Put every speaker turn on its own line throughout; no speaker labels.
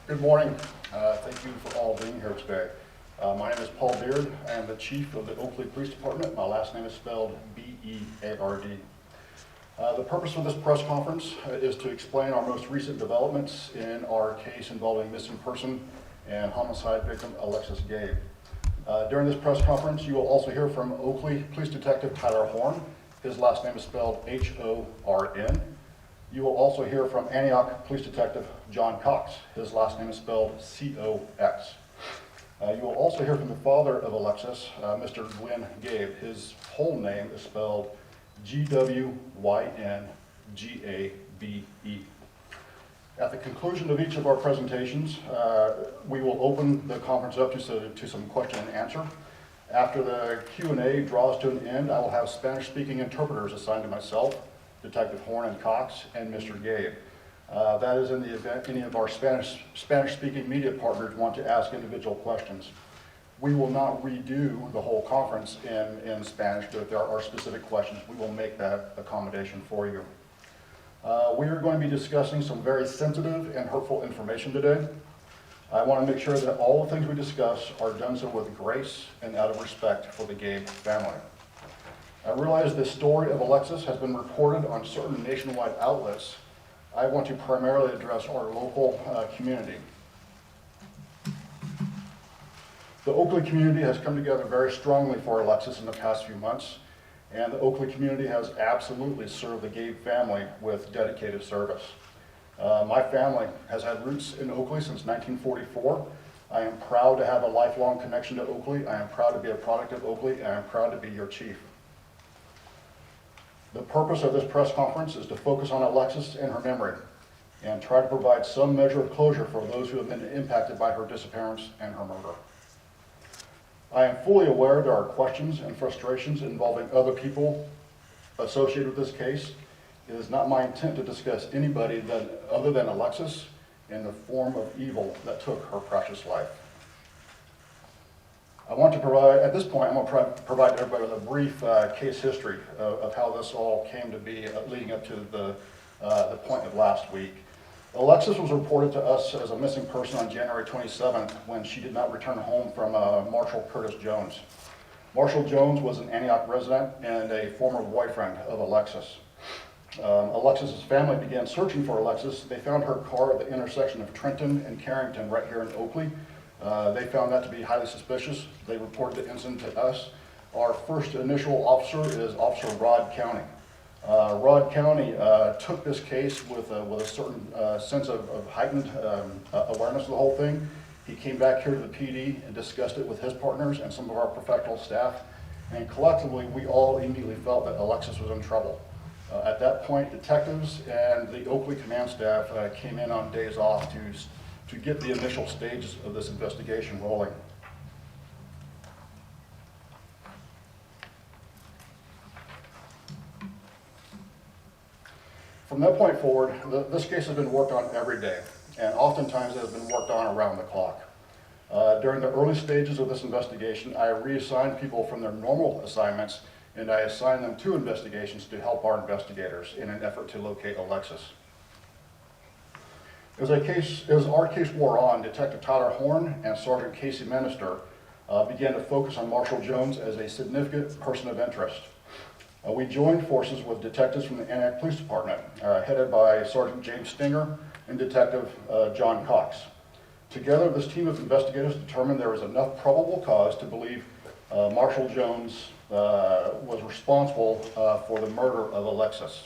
Good morning. Thank you for all being here today. My name is Paul Beard. I am the Chief of the Oakley Police Department. My last name is spelled B-E-A-R-D. The purpose of this press conference is to explain our most recent developments in our case involving missing person and homicide victim Alexis Gabe. During this press conference, you will also hear from Oakley Police Detective Tyler Horn. His last name is spelled H-O-R-N. You will also hear from Antioch Police Detective John Cox. His last name is spelled C-O-X. You will also hear from the father of Alexis, Mr. Glenn Gabe. His whole name is spelled G-W-Y-N-G-A-B-E. At the conclusion of each of our presentations, we will open the conference up to some question and answer. After the Q&A draws to an end, I will have Spanish-speaking interpreters assigned to myself, Detective Horn and Cox, and Mr. Gabe. That is in the event any of our Spanish-speaking media partners want to ask individual questions. We will not redo the whole conference in Spanish, but if there are specific questions, we will make that accommodation for you. We are going to be discussing some very sensitive and hurtful information today. I want to make sure that all the things we discuss are done so with grace and out of respect for the Gabe family. I realize the story of Alexis has been reported on certain nationwide outlets. I want to primarily address our local community. The Oakley community has come together very strongly for Alexis in the past few months, and the Oakley community has absolutely served the Gabe family with dedicated service. My family has had roots in Oakley since 1944. I am proud to have a lifelong connection to Oakley. I am proud to be a product of Oakley, and I am proud to be your chief. The purpose of this press conference is to focus on Alexis and her memory and try to provide some measure of closure for those who have been impacted by her disappearance and her murder. I am fully aware there are questions and frustrations involving other people associated with this case. It is not my intent to discuss anybody other than Alexis in the form of evil that took her precious life. At this point, I'm going to provide everybody with a brief case history of how this all came to be leading up to the point of last week. Alexis was reported to us as a missing person on January 27th when she did not return home from Marshall Curtis Jones. Marshall Jones was an Antioch resident and a former boyfriend of Alexis. Alexis's family began searching for Alexis. They found her car at the intersection of Trenton and Carrington right here in Oakley. They found that to be highly suspicious. They reported the incident to us. Our first initial officer is Officer Rod County. Rod County took this case with a certain sense of heightened awareness of the whole thing. He came back here to the PD and discussed it with his partners and some of our professional staff, and collectively we all immediately felt that Alexis was in trouble. At that point, detectives and the Oakley command staff came in on days off to get the initial stages of this investigation rolling. From that point forward, this case has been worked on every day, and oftentimes it has been worked on around the clock. During the early stages of this investigation, I reassigned people from their normal assignments, and I assigned them to investigations to help our investigators in an effort to locate Alexis. As our case wore on, Detective Tyler Horn and Sergeant Casey Minister began to focus on Marshall Jones as a significant person of interest. We joined forces with detectives from the Antioch Police Department, headed by Sergeant James Stinger and Detective John Cox. Together, this team of investigators determined there was enough probable cause to believe Marshall Jones was responsible for the murder of Alexis.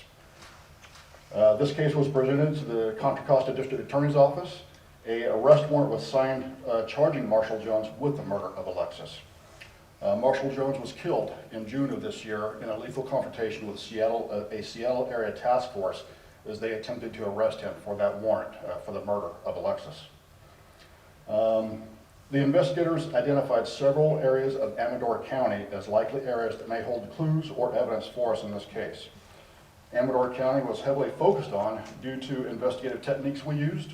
This case was presented to the Contra Costa District Attorney's Office. An arrest warrant was signed charging Marshall Jones with the murder of Alexis. Marshall Jones was killed in June of this year in a lethal confrontation with a Seattle area task force as they attempted to arrest him for that warrant for the murder of Alexis. The investigators identified several areas of Amador County as likely areas that may hold clues or evidence for us in this case. Amador County was heavily focused on due to investigative techniques we used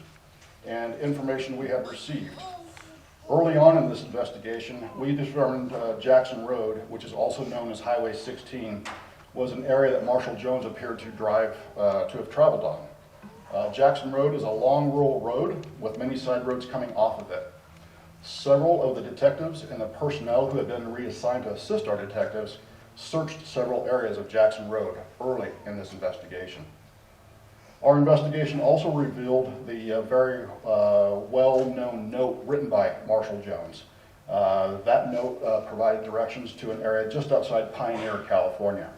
and information we had received. Early on in this investigation, we determined Jackson Road, which is also known as Highway 16, was an area that Marshall Jones appeared to have traveled on. Jackson Road is a long rural road with many side roads coming off of it. Several of the detectives and the personnel who have been reassigned to assist our detectives searched several areas of Jackson Road early in this investigation. Our investigation also revealed the very well-known note written by Marshall Jones. That note provided directions to an area just outside Pioneer, California.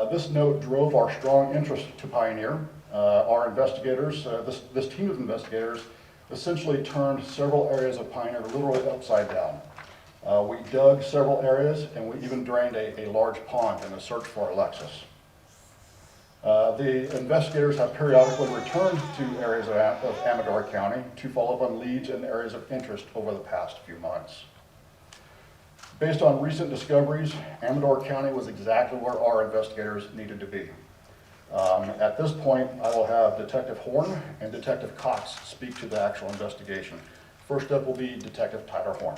This note drove our strong interest to Pioneer. Our investigators, this team of investigators, essentially turned several areas of Pioneer literally upside down. We dug several areas, and we even drained a large pond in a search for Alexis. The investigators have periodically returned to areas of Amador County to follow up on leads and areas of interest over the past few months. Based on recent discoveries, Amador County was exactly where our investigators needed to be. At this point, I will have Detective Horn and Detective Cox speak to the actual investigation. First up will be Detective Tyler Horn.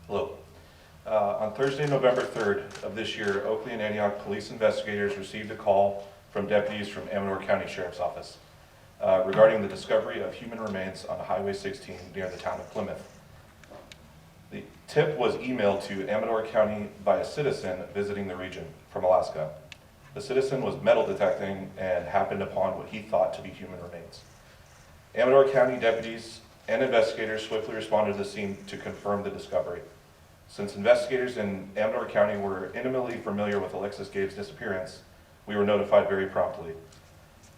Hello. On Thursday, November 3rd of this year, Oakley and Antioch police investigators received a call from deputies from Amador County Sheriff's Office regarding the discovery of human remains on Highway 16 near the town of Plymouth. The tip was emailed to Amador County by a citizen visiting the region from Alaska. The citizen was metal detecting and happened upon what he thought to be human remains. Amador County deputies and investigators swiftly responded to the scene to confirm the discovery. Since investigators in Amador County were intimately familiar with Alexis Gabe's disappearance, we were notified very promptly.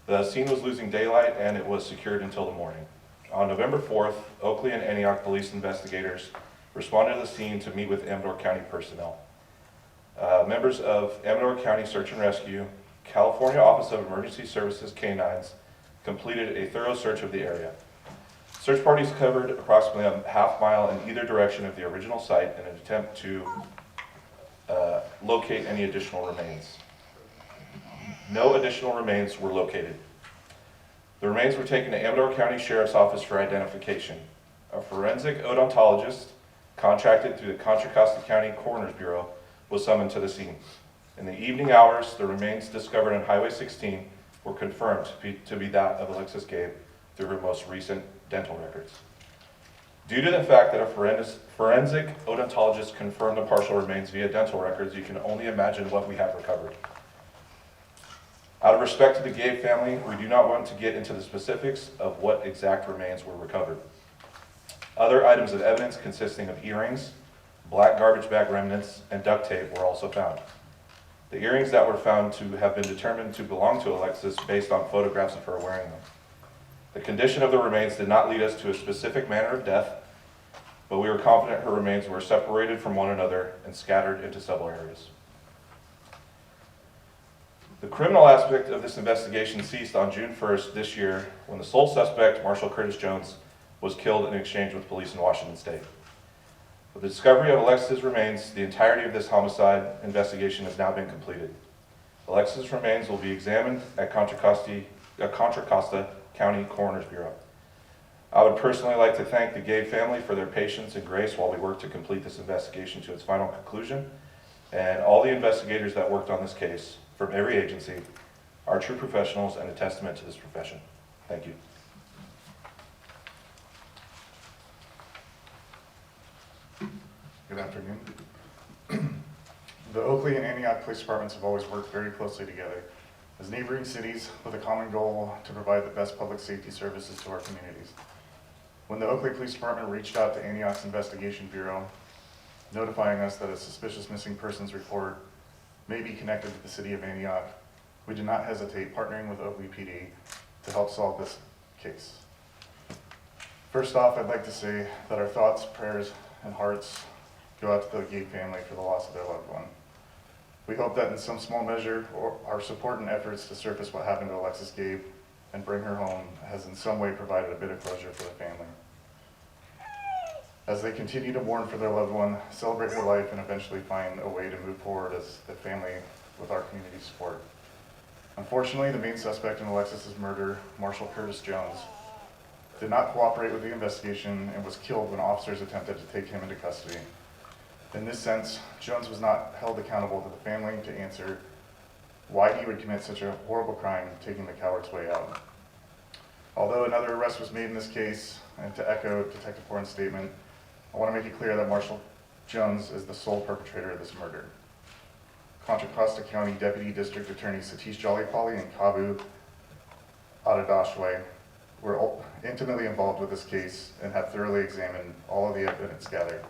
The scene was losing daylight and it was secured until the morning. On November 4th, Oakley and Antioch police investigators responded to the scene to meet with Amador County personnel. Members of Amador County Search and Rescue, California Office of Emergency Services Canines completed a thorough search of the area. Search parties covered approximately a half mile in either direction of the original site in an attempt to locate any additional remains. No additional remains were located. The remains were taken to Amador County Sheriff's Office for identification. A forensic odontologist contracted through the Contra Costa County Coroner's Bureau was summoned to the scene. In the evening hours, the remains discovered on Highway 16 were confirmed to be that of Alexis Gabe through her most recent dental records. Due to the fact that a forensic odontologist confirmed the partial remains via dental records, you can only imagine what we have recovered. Out of respect to the Gabe family, we do not want to get into the specifics of what exact remains were recovered. Other items of evidence consisting of earrings, black garbage bag remnants, and duct tape were also found. The earrings that were found to have been determined to belong to Alexis based on photographs of her wearing them. The condition of the remains did not lead us to a specific manner of death, but we were confident her remains were separated from one another and scattered into several areas. The criminal aspect of this investigation ceased on June 1st this year when the sole suspect, Marshall Curtis Jones, was killed in exchange with police in Washington State. With the discovery of Alexis' remains, the entirety of this homicide investigation has now been completed. Alexis' remains will be examined at Contra Costa County Coroner's Bureau. I would personally like to thank the Gabe family for their patience and grace while we work to complete this investigation to its final conclusion, and all the investigators that worked on this case from every agency are true professionals and a testament to this profession. Thank you.
Good afternoon. The Oakley and Antioch Police Departments have always worked very closely together as neighboring cities with a common goal to provide the best public safety services to our communities. When the Oakley Police Department reached out to Antioch's Investigation Bureau, notifying us that a suspicious missing persons report may be connected to the city of Antioch, we did not hesitate partnering with Oakley PD to help solve this case. First off, I'd like to say that our thoughts, prayers, and hearts go out to the Gabe family for the loss of their loved one. We hope that in some small measure, our support and efforts to surface what happened to Alexis Gabe and bring her home has in some way provided a bit of closure for the family. As they continue to mourn for their loved one, celebrate her life, and eventually find a way to move forward as a family with our community support. Unfortunately, the main suspect in Alexis's murder, Marshall Curtis Jones, did not cooperate with the investigation and was killed when officers attempted to take him into custody. In this sense, Jones was not held accountable to the family to answer why he would commit such a horrible crime, taking the coward's way out. Although another arrest was made in this case, and to echo Detective Horn's statement, I want to make it clear that Marshal Jones is the sole perpetrator of this murder. Contra Costa County Deputy District Attorney Satish Jollypally and Kabu Adadashwe were intimately involved with this case and have thoroughly examined all of the evidence gathered.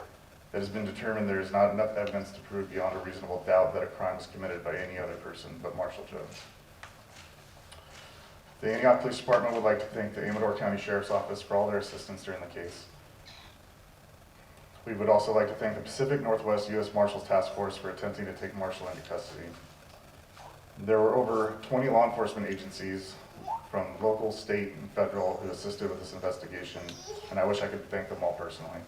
It has been determined there is not enough evidence to prove beyond a reasonable doubt that a crime was committed by any other person but Marshal Jones. The Antioch Police Department would like to thank the Amador County Sheriff's Office for all their assistance during the case. We would also like to thank the Pacific Northwest U.S. Marshals Task Force for attempting to take Marshall into custody. There were over 20 law enforcement agencies from local, state, and federal who assisted with this investigation, and I wish I could thank them all personally.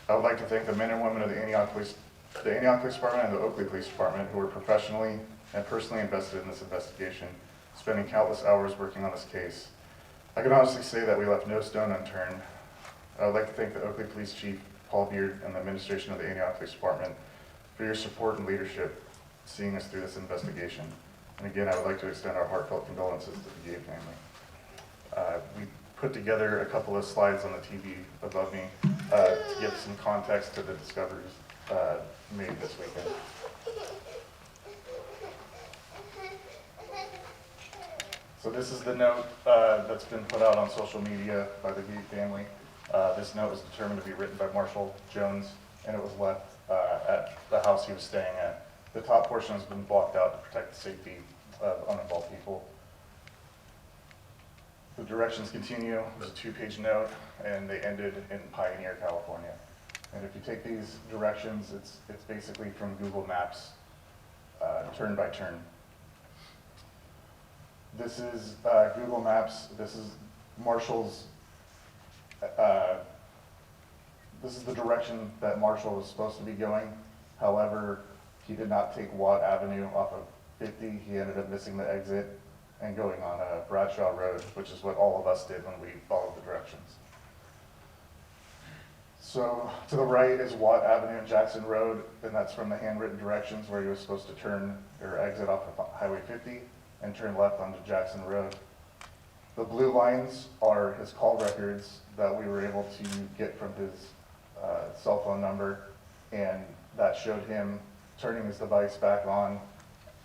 I would like to thank the men and women of the Antioch Police Department and the Oakley Police Department who were professionally and personally invested in this investigation, spending countless hours working on this case. I can honestly say that we left no stone unturned. I would like to thank the Oakley Police Chief, Paul Beard, and the administration of the Antioch Police Department for your support and leadership seeing us through this investigation. And again, I would like to extend our heartfelt condolences to the Gabe family. We put together a couple of slides on the TV above me to give some context to the discoveries made this weekend. So this is the note that's been put out on social media by the Gabe family. This note was determined to be written by Marshal Jones, and it was left at the house he was staying at. The top portion has been blocked out to protect the safety of uninvolved people. The directions continue. It was a 2-page note, and they ended in Pioneer, California. And if you take these directions, it's basically from Google Maps, turn by turn. This is Google Maps. This is Marshall's. This is the direction that Marshall was supposed to be going. However, he did not take Watt Avenue off of 50. He ended up missing the exit and going on Bradshaw Road, which is what all of us did when we followed the directions. So to the right is Watt Avenue and Jackson Road, and that's from the handwritten directions where he was supposed to turn or exit off of Highway 50 and turn left onto Jackson Road. The blue lines are his call records that we were able to get from his cell phone number, and that showed him turning his device back on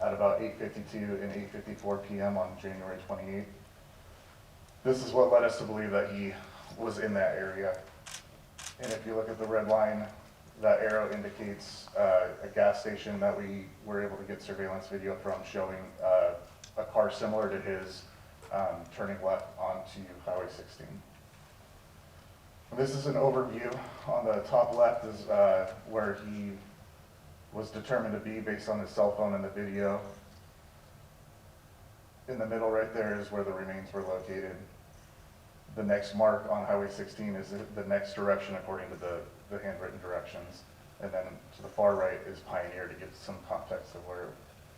at about 8:52 and 8:54 p.m. on January 28th. This is what led us to believe that he was in that area. And if you look at the red line, that arrow indicates a gas station that we were able to get surveillance video from showing a car similar to his turning left onto Highway 16. This is an overview. On the top left is where he was determined to be based on his cell phone and the video. In the middle right there is where the remains were located. The next mark on Highway 16 is the next direction according to the handwritten directions. And then to the far right is Pioneer to give some context of where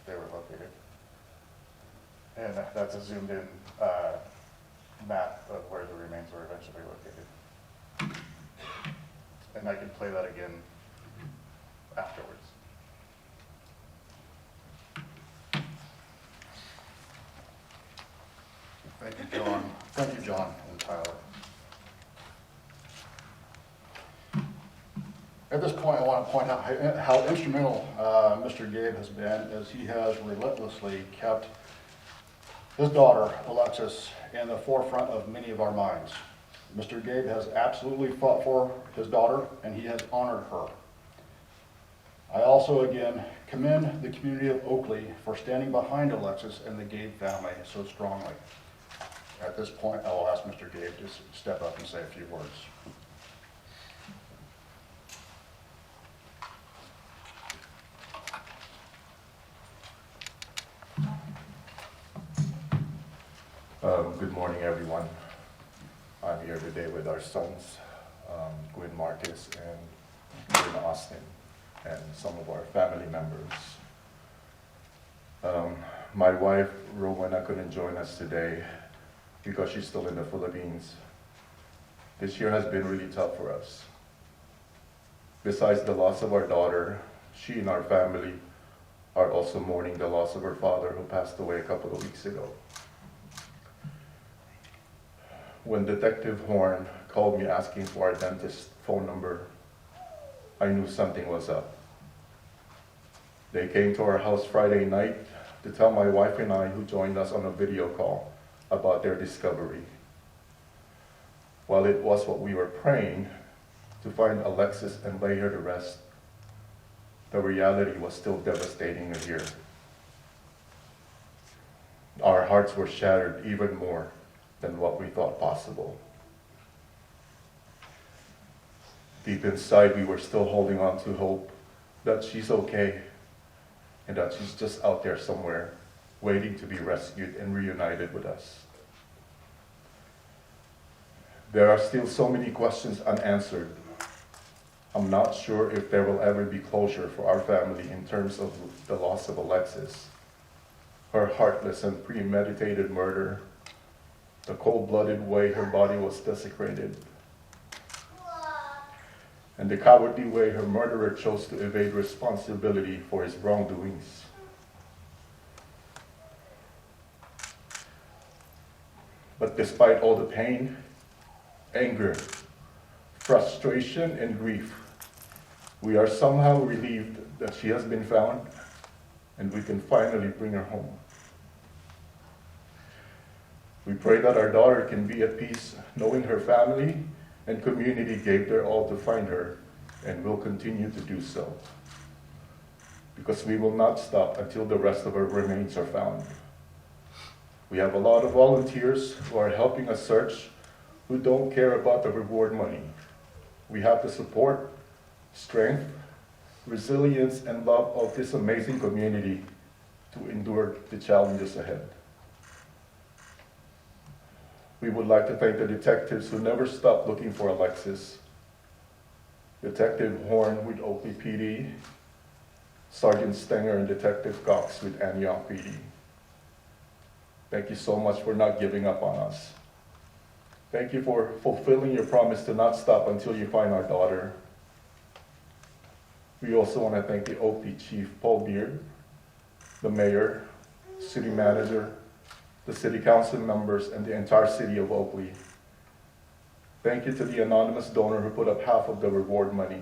they were located. And that's a zoomed in map of where the remains were eventually located. And I can play that again afterwards.
Thank you, John. Thank you, John and Tyler. At this point, I want to point out how instrumental Mr. Gabe has been, as he has relentlessly kept his daughter, Alexis, in the forefront of many of our minds. Mr. Gabe has absolutely fought for his daughter, and he has honored her. I also, again, commend the community of Oakley for standing behind Alexis and the Gabe family so strongly. At this point, I will ask Mr. Gabe to step up and say a few words.
Good morning, everyone. I'm here today with our sons, Gwen Marcus and Gwen Austin, and some of our family members. My wife, Rowena, couldn't join us today because she's still in the Philippines. This year has been really tough for us. Besides the loss of our daughter, she and our family are also mourning the loss of her father, who passed away a couple of weeks ago. When Detective Horn called me asking for our dentist's phone number, I knew something was up. They came to our house Friday night to tell my wife and I, who joined us on a video call, about their discovery. While it was what we were praying to find Alexis and lay her to rest, the reality was still devastating to hear. Our hearts were shattered even more than what we thought possible. Deep inside, we were still holding on to hope that she's okay and that she's just out there somewhere waiting to be rescued and reunited with us. There are still so many questions unanswered. I'm not sure if there will ever be closure for our family in terms of the loss of Alexis, her heartless and premeditated murder, the cold-blooded way her body was desecrated, and the cowardly way her murderer chose to evade responsibility for his wrongdoings. But despite all the pain, anger, frustration, and grief, we are somehow relieved that she has been found and we can finally bring her home. We pray that our daughter can be at peace knowing her family and community gave their all to find her and will continue to do so, because we will not stop until the rest of her remains are found. We have a lot of volunteers who are helping us search who don't care about the reward money. We have the support, strength, resilience, and love of this amazing community to endure the challenges ahead. We would like to thank the detectives who never stopped looking for Alexis. Detective Horn with Oakley PD, Sergeant Stenger and Detective Cox with Antioch PD. Thank you so much for not giving up on us. Thank you for fulfilling your promise to not stop until you find our daughter. We also want to thank the Oakley Chief, Paul Beard, the Mayor, City Manager, the City Council members, and the entire City of Oakley. Thank you to the anonymous donor who put up half of the reward money,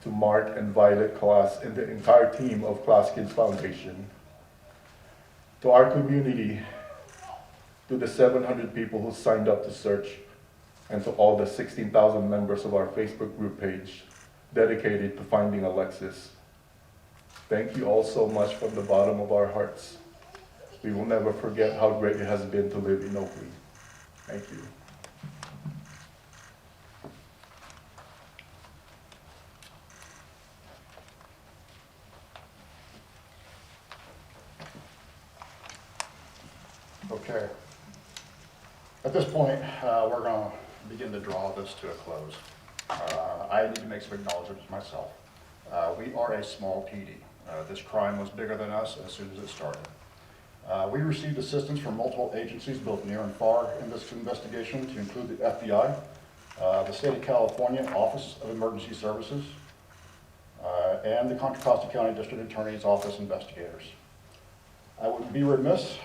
to Mark and Violet Class and the entire team of Class Kids Foundation, to our community, to the 700 people who signed up to search, and to all the 16,000 members of our Facebook group page dedicated to finding Alexis. Thank you all so much from the bottom of our hearts. We will never forget how great it has been to live in Oakley. Thank you.
Okay. At this point, we're going to begin to draw this to a close. I need to make some acknowledgments myself. We are a small PD. This crime was bigger than us as soon as it started. We received assistance from multiple agencies, both near and far, in this investigation, to include the FBI, the State of California Office of Emergency Services, and the Contra Costa County District Attorney's Office investigators. I would be remiss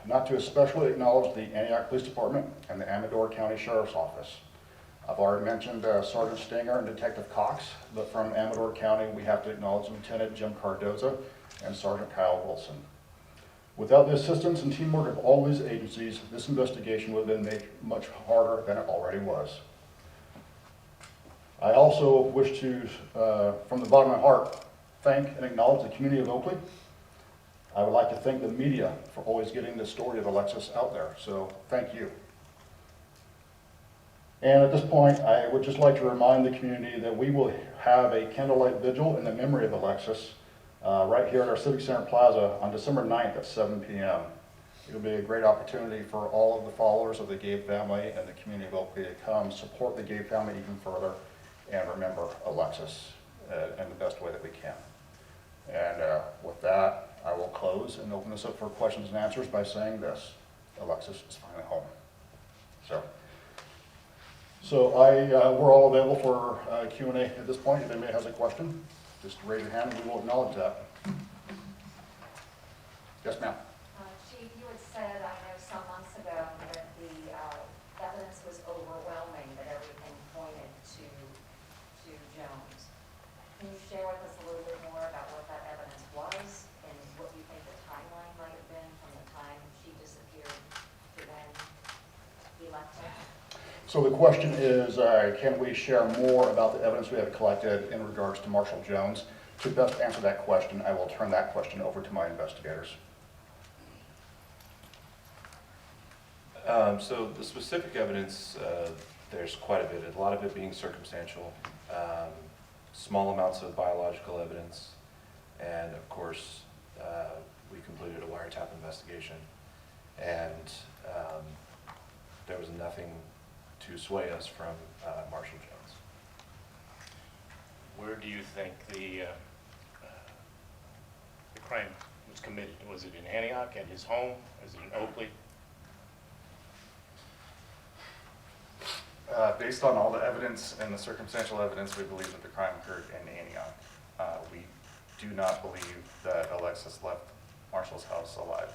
not to especially acknowledge the Antioch Police Department and the Amador County Sheriff's Office. I've already mentioned Sergeant Stenger and Detective Cox, but from Amador County, we have to acknowledge Lieutenant Jim Cardoza and Sergeant Kyle Wilson. Without the assistance and teamwork of all these agencies, this investigation would have been made much harder than it already was. I also wish to, from the bottom of my heart, thank and acknowledge the community of Oakley. I would like to thank the media for always getting the story of Alexis out there, so thank you. And at this point, I would just like to remind the community that we will have a candlelight vigil in the memory of Alexis right here at our Civic Center Plaza on December 9th at 7 p.m. It'll be a great opportunity for all of the followers of the Gabe family and the community of Oakley to come support the Gabe family even further and remember Alexis in the best way that we can. And with that, I will close and open this up for questions and answers by saying this: Alexis is finally home. So, So we're all available for Q&A at this point. If anybody has a question, just raise your hand and we will acknowledge that. Yes, ma'am.
Chief, you had said, I know some months ago, that the evidence was overwhelming, that everything pointed to Jones. Can you share with us a little bit more about what that evidence was and what you think the timeline might have been from the time she disappeared to when he left her?
So the question is, can we share more about the evidence we have collected in regards to Marshall Jones? To best answer that question, I will turn that question over to my investigators.
So the specific evidence, there's quite a bit, a lot of it being circumstantial, small amounts of biological evidence, and of course, we completed a wiretap investigation, and there was nothing to sway us from Marshall Jones.
Where do you think the crime was committed? Was it in Antioch, at his home? Was it in Oakley?
Based on all the evidence and the circumstantial evidence, we believe that the crime occurred in Antioch. We do not believe that Alexis left Marshall's house alive.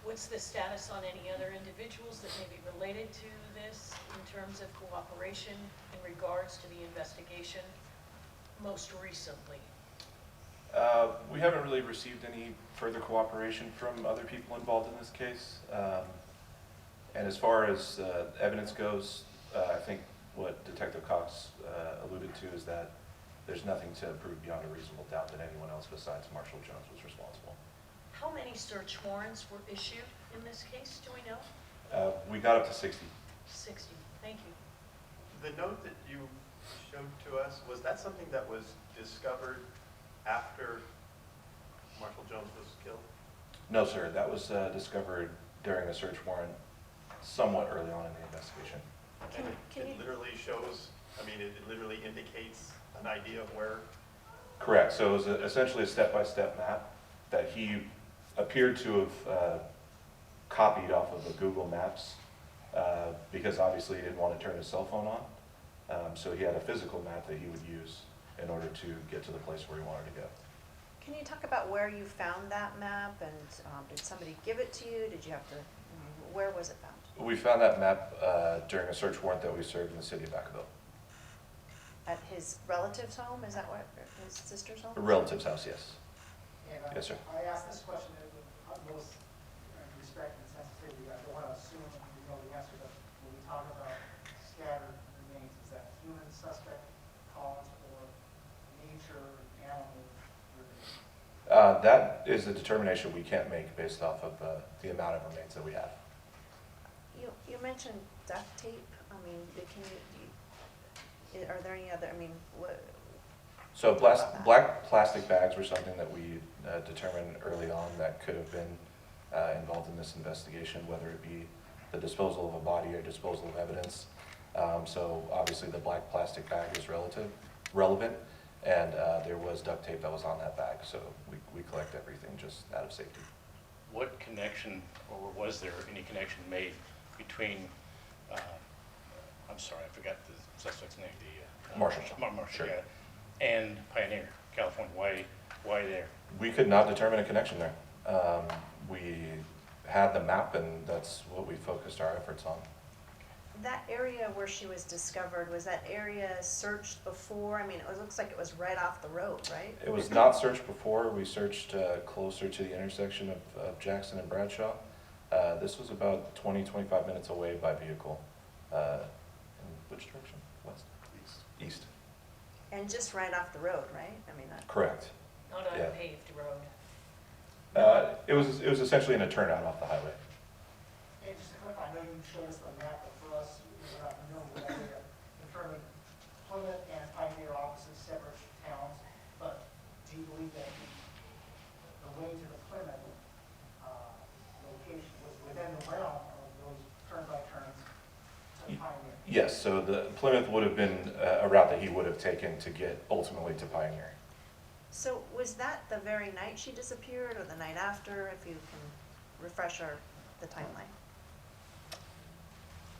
What's the status on any other individuals that may be related to this in terms of cooperation in regards to the investigation most recently?
We haven't really received any further cooperation from other people involved in this case. And as far as evidence goes, I think what Detective Cox alluded to is that there's nothing to prove beyond a reasonable doubt that anyone else besides Marshall Jones was responsible.
How many search warrants were issued in this case, do we know?
We got up to 60.
60, thank you.
The note that you showed to us, was that something that was discovered after Marshall Jones was killed?
No, sir, that was discovered during a search warrant somewhat early on in the investigation.
Can
It
you-
literally shows, I mean, it literally indicates an idea of where.
Correct, so it was essentially a step-by-step map that he appeared to have copied off of the Google Maps because obviously he didn't want to turn his cell phone on. So he had a physical map that he would use in order to get to the place where he wanted to go.
Can you talk about where you found that map, and did somebody give it to you? Did you have to, where was it found?
We found that map during a search warrant that we served in the city of Vacaville.
At his relative's home, is that what, his sister's home?
A relative's house, yes.
And
Yes, sir.
I asked this question with utmost respect and sensitivity. I don't want to assume that you know the answer, but when we talk about scattered remains, is that human suspect cause or nature, animal remains?
That is a determination we can't make based off of the amount of remains that we have.
You mentioned duct tape. I mean, are there any other, I mean, what?
So black plastic bags were something that we determined early on that could have been involved in this investigation, whether it be the disposal of a body or disposal of evidence. So obviously the black plastic bag is relevant, and there was duct tape that was on that bag, so we collect everything just out of safety.
What connection, or was there any connection made between, I'm sorry, I forgot the suspect's name, the...
Marshall.
Marshall,
Sure.
yeah. And Pioneer, California, why there?
We could not determine a connection there. We had the map, and that's what we focused our efforts on.
That area where she was discovered, was that area searched before? I mean, it looks like it was right off the road, right?
It was not searched before. We searched closer to the intersection of Jackson and Bradshaw. This was about 20, 25 minutes away by vehicle. In which direction? West? East.
And just right off the road, right? I mean, that.
Correct.
Not on
Yeah.
a paved road.
It was essentially in a turnout off the highway.
And just to clarify, I know you showed us the map, but for us, we're not familiar with that area. Determined Plymouth and Pioneer are opposite separate towns, but do you believe that the way to the Plymouth location was within the realm of those turn-by-turns to Pioneer?
Yes, so the Plymouth would have been a route that he would have taken to get ultimately to Pioneer.
So was that the very night she disappeared, or the night after, if you can refresh our the timeline.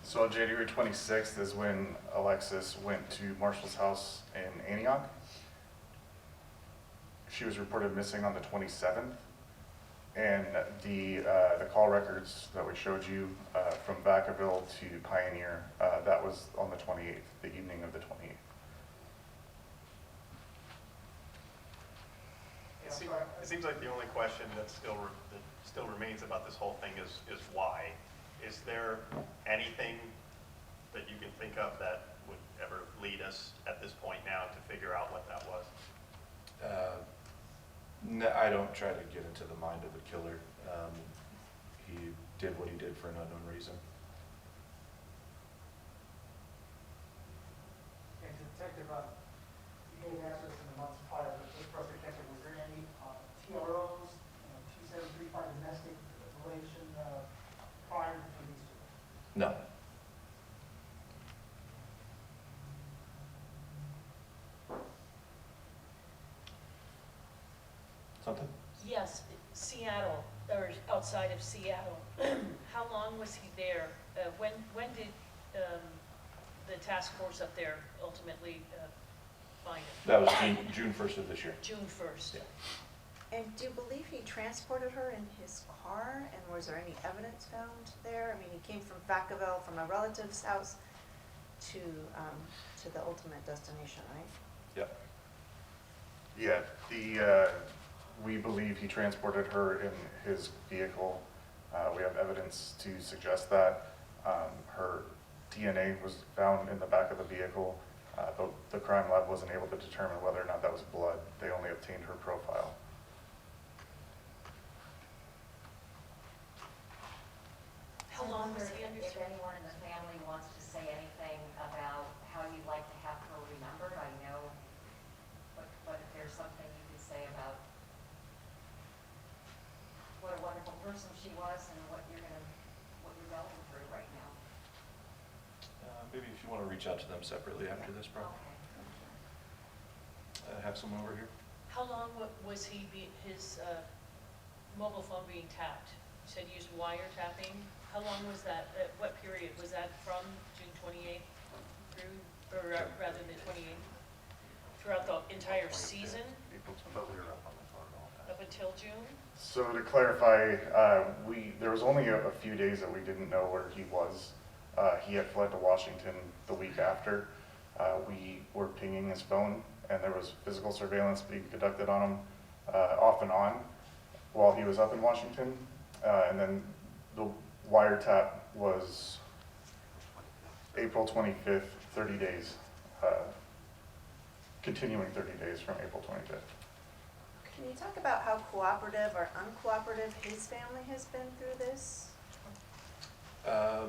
So on January 26th is when Alexis went to Marshall's house in Antioch. She was reported missing on the 27th. And the call records that we showed you from Vacaville to Pioneer, that was on the 28th, the evening of the 28th.
It seems like the only question that still remains about this whole thing is why. Is there anything that you can think of that would ever lead us at this point now to figure out what that was?
No, I don't try to get into the mind of a killer. He did what he did for an unknown reason.
And Detective, you gave answers in the months prior, but just for us, Detective, was there any TROs, 2735 domestic relation prior to these two?
No. Something?
Yes, Seattle, or outside of Seattle. How long was he there? When did the task force up there ultimately find him?
That was June 1st of this year.
June 1st.
Yeah.
And do you believe he transported her in his car, and was there any evidence found there? I mean, he came from Vacaville, from a relative's house, to the ultimate destination, right?
Yep.
Yeah, we believe he transported her in his vehicle. We have evidence to suggest that. Her DNA was found in the back of the vehicle. The crime lab wasn't able to determine whether or not that was blood. They only obtained her profile.
How long was he under?
If anyone in the family wants to say anything about how you'd like to have her remembered, I know, but if there's something you could say about what a wonderful person she was and what you're going through right now.
Maybe if you want to reach out to them separately after this, probably.
Okay.
Have someone over here.
How long was his mobile phone being tapped? You said you used wiretapping. How long was that? What period? Was that from June 28th through, or rather the 28th? Throughout the entire season?
But we were up on the phone all the time.
Up until June?
So to clarify, there was only a few days that we didn't know where he was. He had fled to Washington the week after. We were pinging his phone, and there was physical surveillance being conducted on him off and on while he was up in Washington. And then the wiretap was April 25th, 30 days, continuing 30 days from April 25th.
Can you talk about how cooperative or uncooperative his family has been through this?
I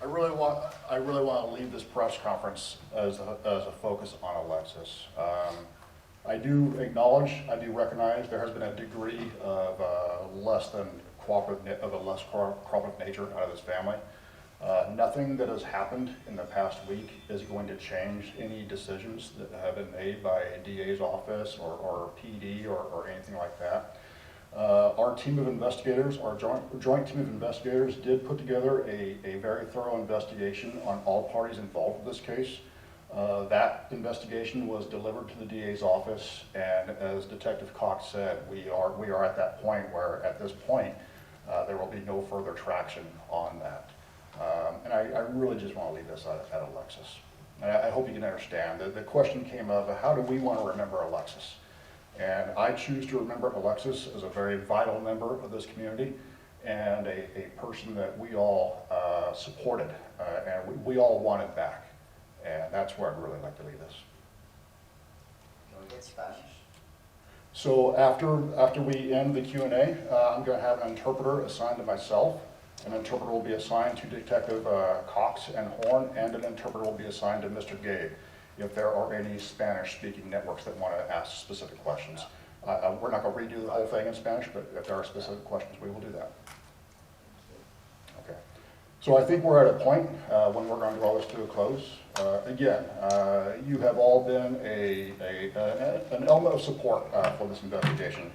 really want to leave this press conference as a focus on Alexis. I do acknowledge, I do recognize there has been a degree of a less cooperative nature out of this family. Nothing that has happened in the past week is going to change any decisions that have been made by a DA's office or PD or anything like that. Our team of investigators, our joint team of investigators did put together a very thorough investigation on all parties involved with this case. That investigation was delivered to the DA's office, and as Detective Cox said, we are at that point where at this point there will be no further traction on that. And I really just want to leave this at Alexis. And I hope you can understand that the question came up of how do we want to remember Alexis? And I choose to remember Alexis as a very vital member of this community and a person that we all supported and we all wanted back. And that's where I'd really like to leave this. So after we end the Q&A, I'm going to have an interpreter assigned to myself. An interpreter will be assigned to Detective Cox and Horn, and an interpreter will be assigned to Mr. Gabe if there are any Spanish-speaking networks that want to ask specific questions. We're not going to redo the whole thing in Spanish, but if there are specific questions, we will do that. Okay. So I think we're at a point when we're going to draw this to a close. Again, you have all been an element of support for this investigation.